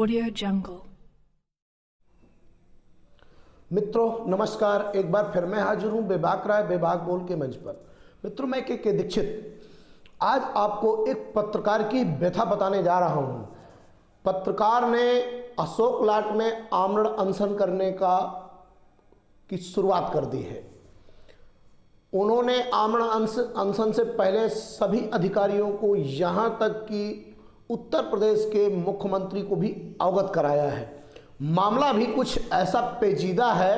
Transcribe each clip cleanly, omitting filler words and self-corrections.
Audio Jungle। मित्रों नमस्कार, एक बार फिर मैं हाजिर हूँ बेबाक राय बेबाक बोल के मंच पर। मित्रों मैं के दीक्षित आज आपको एक पत्रकार की व्यथा बताने जा रहा हूँ। पत्रकार ने अशोक लाट में आमरण अनशन करने की शुरुआत कर दी है। उन्होंने आमरण अनशन से पहले सभी अधिकारियों को यहाँ तक कि उत्तर प्रदेश के मुख्यमंत्री को भी अवगत कराया है। मामला भी कुछ ऐसा पेचीदा है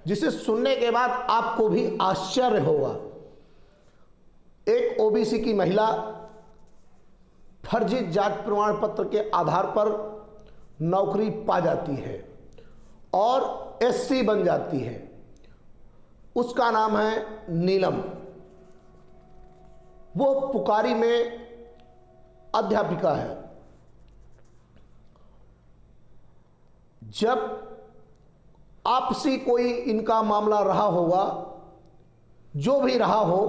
जिसे सुनने के बाद आपको भी आश्चर्य होगा। एक ओबीसी की महिला फर्जी जाति प्रमाण पत्र के आधार पर नौकरी पा जाती है और एससी बन जाती है। उसका नाम है नीलम। वो पुकारी में अध्यापिका है। जब आपसी कोई इनका मामला रहा होगा, जो भी रहा हो,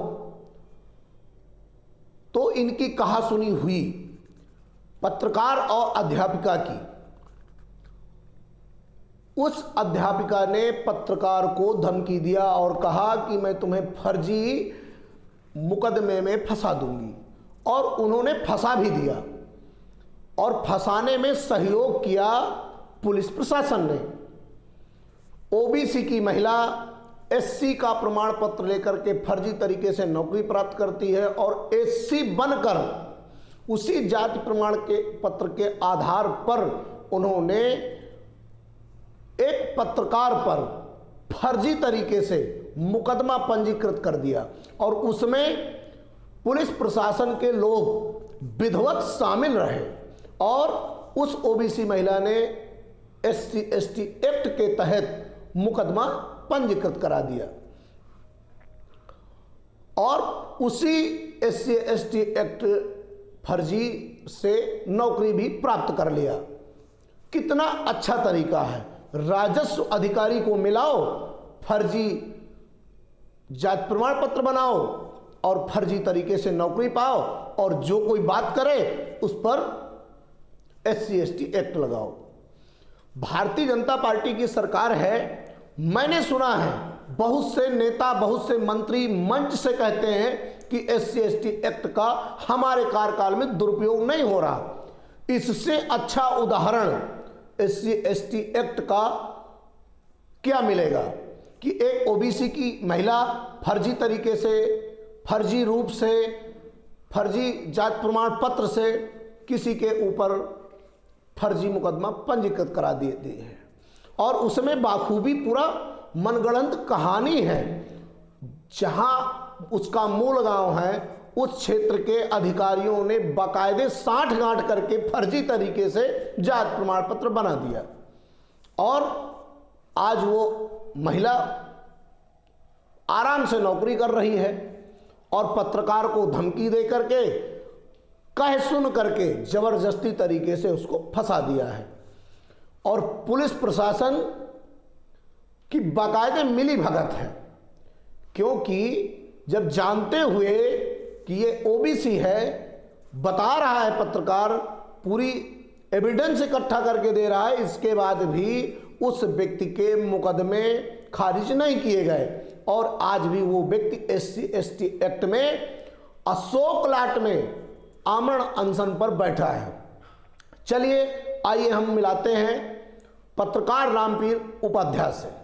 तो इनकी कहासुनी हुई पत्रकार और अध्यापिका की। उस अध्यापिका ने पत्रकार को धमकी दिया और कहा कि मैं तुम्हें फर्जी मुकदमे में फंसा दूंगी, और उन्होंने फंसा भी दिया और फंसाने में सहयोग किया पुलिस प्रशासन ने। ओबीसी की महिला एससी का प्रमाण पत्र लेकर के फर्जी तरीके से नौकरी प्राप्त करती है और एससी बनकर उसी जाति प्रमाण के पत्र के आधार पर उन्होंने एक पत्रकार पर फर्जी तरीके से मुकदमा पंजीकृत कर दिया और उसमें पुलिस प्रशासन के लोग विधिवत शामिल रहे और उस ओबीसी महिला ने एससी एसटी एक्ट के तहत मुकदमा पंजीकृत करा दिया और उसी एससी एसटी एक्ट फर्जी से नौकरी भी प्राप्त कर लिया। कितना अच्छा तरीका है। राजस्व अधिकारी को मिलाओ, फर्जी जाति प्रमाण पत्र बनाओ और फर्जी तरीके से नौकरी पाओ, और जो कोई बात करे उस पर एससी एसटी एक्ट लगाओ। भारतीय जनता पार्टी की सरकार है। मैंने सुना है बहुत से नेता, बहुत से मंत्री मंच से कहते हैं कि एससी एसटी एक्ट का हमारे कार्यकाल में दुरुपयोग नहीं हो रहा। इससे अच्छा उदाहरण एससी एसटी एक्ट का क्या मिलेगा कि एक ओबीसी की महिला फर्जी तरीके से, फर्जी रूप से, फर्जी जाति प्रमाण पत्र से किसी के ऊपर फर्जी मुकदमा पंजीकृत करा दिए है और उसमें बाखूबी पूरा मनगढ़ंत कहानी है। जहां उसका मूल गांव है उस क्षेत्र के अधिकारियों ने बाकायदे साठ गांठ करके फर्जी तरीके से जाति प्रमाण पत्र बना दिया और आज वो महिला आराम से नौकरी कर रही है और पत्रकार को धमकी दे करके, कह सुन करके जबरदस्ती तरीके से उसको फंसा दिया है। और पुलिस प्रशासन की बाकायदे मिली भगत है, क्योंकि जब जानते हुए कि ये ओबीसी है, बता रहा है पत्रकार, पूरी एविडेंस इकट्ठा करके दे रहा है, इसके बाद भी उस व्यक्ति के मुकदमे खारिज नहीं किए गए और आज भी वो व्यक्ति एससी एसटी एक्ट में अशोक लाट में आमरण अनशन पर बैठा है। चलिए आइए हम मिलाते हैं पत्रकार रामपीर उपाध्याय से।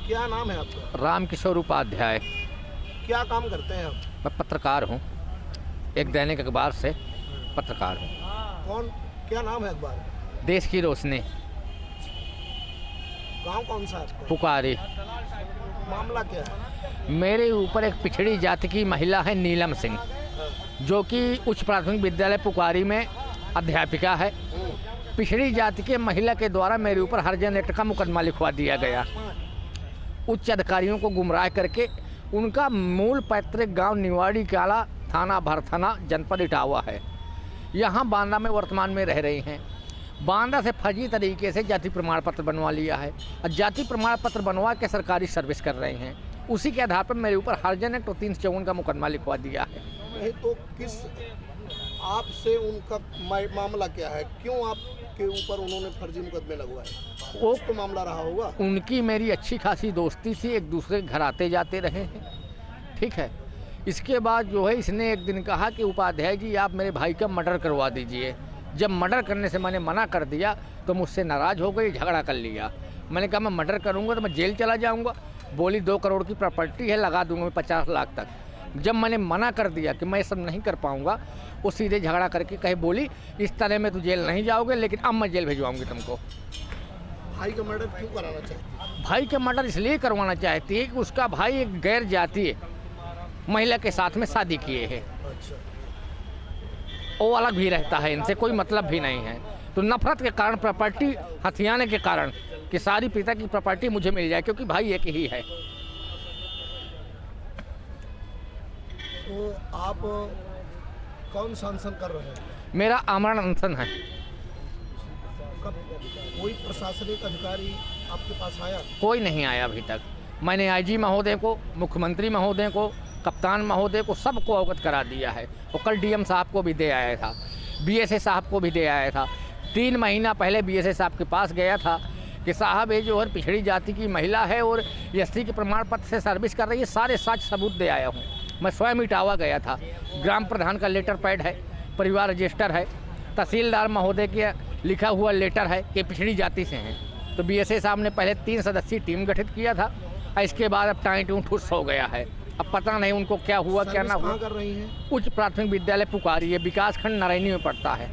क्या नाम है आपका? रामकिशोर उपाध्याय। क्या काम करते हैं आप? मैं पत्रकार हूँ, एक दैनिक अखबार से पत्रकार हूँ। कौन, क्या नाम है अखबार? देश की रोशनी। गांव कौन सा है? पुकारी। मामला क्या है? मेरे ऊपर एक पिछड़ी जाति की महिला है नीलम सिंह, जो कि उच्च प्राथमिक विद्यालय पुकारी में अध्यापिका है। पिछड़ी जाति के महिला के द्वारा मेरे ऊपर हरिजन एक्ट का मुकदमा लिखवा दिया गया। उच्च अधिकारियों को गुमराह करके उनका मूल पैतृक गांव निवाड़ी काला, थाना भरथना, जनपद इटावा है। यहाँ बांदा में वर्तमान में रह रही हैं। बांदा से फर्जी तरीके से जाति प्रमाण पत्र बनवा लिया है और जाति प्रमाण पत्र बनवा के सरकारी सर्विस कर रहे हैं। उसी के आधार पर मेरे ऊपर हर्जन एक्ट 354 का मुकदमा लिखवा दिया है। नहीं तो किस आपसे उनका मामला क्या है, क्यों आपके ऊपर उन्होंने फर्जी मुकदमे लगवाए? वो तो मामला रहा होगा। उनकी मेरी अच्छी खासी दोस्ती थी, एक दूसरे के घर आते जाते रहे हैं, ठीक है। इसके बाद जो है इसने एक दिन कहा कि उपाध्याय जी आप मेरे भाई का मर्डर करवा दीजिए। जब मर्डर करने से मैंने मना कर दिया तो मुझसे नाराज़ हो गई, झगड़ा कर लिया। मैंने कहा मैं मर्डर करूँगा तो मैं जेल चला जाऊँगा। बोली 2 करोड़ की प्रॉपर्टी है, लगा दूँगा मैं 50 लाख तक। जब मैंने मना कर दिया कि मैं ये सब नहीं कर पाऊँगा, वो सीधे झगड़ा करके कहे बोली इस तरह में तो जेल नहीं जाओगे, लेकिन अब मैं जेल भिजवाऊँगी तुमको। भाई का मर्डर क्यों कराना चाहती? भाई का मर्डर इसलिए करवाना चाहती है कि उसका भाई एक गैर जातीय महिला के साथ में शादी किए हैं। अच्छा। वो अलग भी रहता है, इनसे कोई मतलब भी नहीं है। तो नफरत के कारण, प्रॉपर्टी हथियाने के कारण कि सारी पिता की प्रॉपर्टी मुझे मिल जाए, क्योंकि भाई एक ही है। तो आप कौन सा अनशन कर रहे हैं? मेरा आमरण अनशन है। कब कोई प्रशासनिक अधिकारी आपके पास आया? कोई नहीं आया अभी तक। मैंने आईजी महोदय को, मुख्यमंत्री महोदय को, कप्तान महोदय को सबको अवगत करा दिया है। और कल डीएम साहब को भी दे आया था, बीएसए साहब को भी दे आया था। 3 महीना पहले बीएसए साहब के पास गया था कि साहब ये जो है पिछड़ी जाति की महिला है और एसटी के प्रमाण पत्र से सर्विस कर रही है, सारे साक्ष्य सबूत दे आया हूँ। मैं स्वयं इटावा गया था। ग्राम प्रधान का लेटर पैड है, परिवार रजिस्टर है, तहसीलदार महोदय के लिखा हुआ लेटर है कि पिछड़ी जाति से हैं। तो बीएसए साहब ने पहले 3 सदस्यीय टीम गठित किया था, इसके बाद अब टाइम टूं ठुस हो गया है। अब पता नहीं उनको क्या हुआ क्या ना हुआ। कर रही हैं? उच्च प्राथमिक विद्यालय पुकारी है, विकास खंड नारायणी में पड़ता है।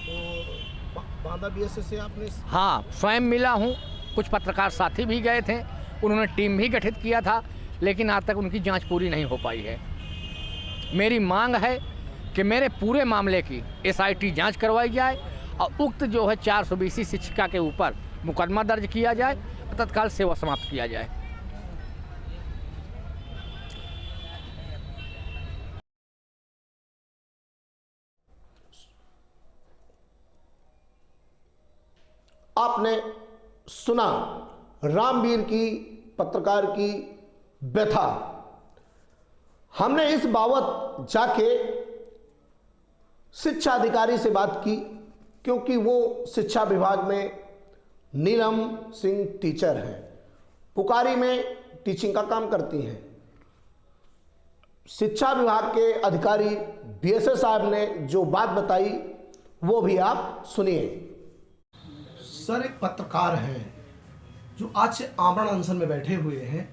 तो बांदा बीएसए से आपने? हाँ, स्वयं मिला हूँ। कुछ पत्रकार साथी भी गए थे, उन्होंने टीम भी गठित किया था, लेकिन आज तक उनकी जांच पूरी नहीं हो पाई है। मेरी मांग है कि मेरे पूरे मामले की एसआईटी जांच करवाई जाए और उक्त जो है 420 शिक्षिका के ऊपर मुकदमा दर्ज किया जाए, तत्काल सेवा समाप्त किया जाए। आपने सुना रामवीर की, पत्रकार की व्यथा। हमने इस बाबत जाके शिक्षा अधिकारी से बात की, क्योंकि वो शिक्षा विभाग में नीलम सिंह टीचर हैं, पुकारी में टीचिंग का काम करती हैं। शिक्षा विभाग के अधिकारी बीएसए साहब ने जो बात बताई वो भी आप सुनिए। सर, एक पत्रकार हैं जो आज से आमरण अनशन में बैठे हुए हैं।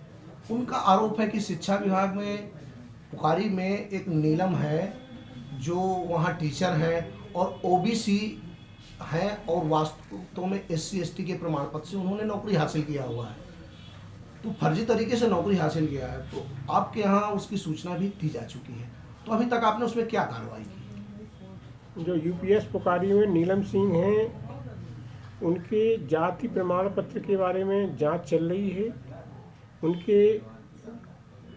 उनका आरोप है कि शिक्षा विभाग में पुकारी में एक नीलम है जो वहाँ टीचर हैं और ओबीसी हैं और वास्तव में एससी एसटी के प्रमाण पत्र से उन्होंने नौकरी हासिल किया हुआ है, तो फर्जी तरीके से नौकरी हासिल किया है। तो आपके यहाँ उसकी सूचना भी दी जा चुकी है, तो अभी तक आपने उसमें क्या कार्रवाई की? जो यूपीएस पुकारी में नीलम सिंह हैं, उनके जाति प्रमाण पत्र के बारे में जांच चल रही है। उनके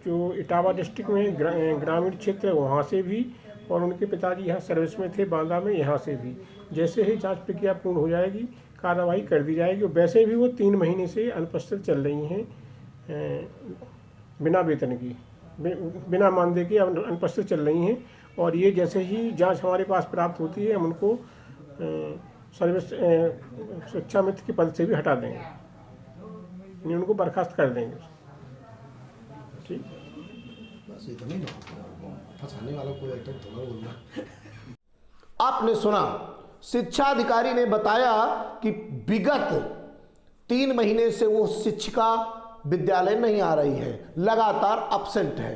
जो इटावा डिस्ट्रिक्ट में ग्रामीण क्षेत्र है वहाँ से भी, और उनके पिताजी यहाँ सर्विस में थे बांदा में, यहाँ से भी। जैसे ही जांच प्रक्रिया पूर्ण हो जाएगी कार्रवाई कर दी जाएगी। वैसे भी वो 3 महीने से अनुपस्थित चल रही हैं, बिना वेतन की, बिना मानदेय के अनुपस्थित चल रही हैं। और ये जैसे ही जांच हमारे पास प्राप्त होती है हम उनको सर्विस शिक्षा मित्र के पद से भी हटा देंगे, यानी उनको बर्खास्त कर देंगे। ठीक, बस इतना ही, फंसाने वाला कोई आइटम थोड़ा बोलना। आपने सुना, शिक्षा अधिकारी ने बताया कि विगत 3 महीने से वो शिक्षिका विद्यालय नहीं आ रही है, लगातार एब्सेंट है।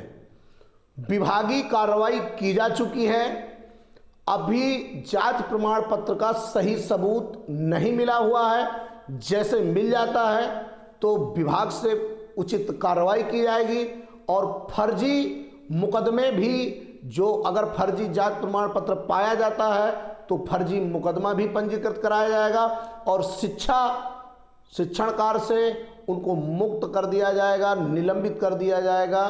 विभागीय कार्रवाई की जा चुकी है, अभी जाति प्रमाण पत्र का सही सबूत नहीं मिला हुआ है। जैसे मिल जाता है तो विभाग से उचित कार्रवाई की जाएगी और फर्जी मुकदमे भी, जो अगर फर्जी जाति प्रमाण पत्र पाया जाता है तो फर्जी मुकदमा भी पंजीकृत कराया जाएगा और शिक्षण कार्य से उनको मुक्त कर दिया जाएगा, निलंबित कर दिया जाएगा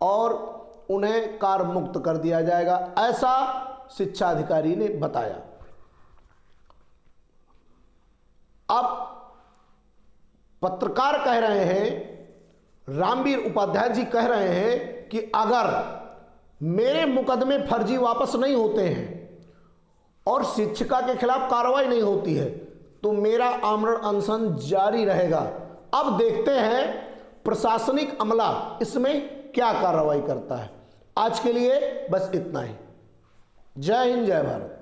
और उन्हें कार्य मुक्त कर दिया जाएगा, ऐसा शिक्षा अधिकारी ने बताया। पत्रकार कह रहे हैं, रामवीर उपाध्याय जी कह रहे हैं कि अगर मेरे मुकदमे फर्जी वापस नहीं होते हैं और शिक्षिका के खिलाफ कार्रवाई नहीं होती है तो मेरा आमरण अनशन जारी रहेगा। अब देखते हैं प्रशासनिक अमला इसमें क्या कार्रवाई करता है। आज के लिए बस इतना ही। जय हिंद, जय भारत।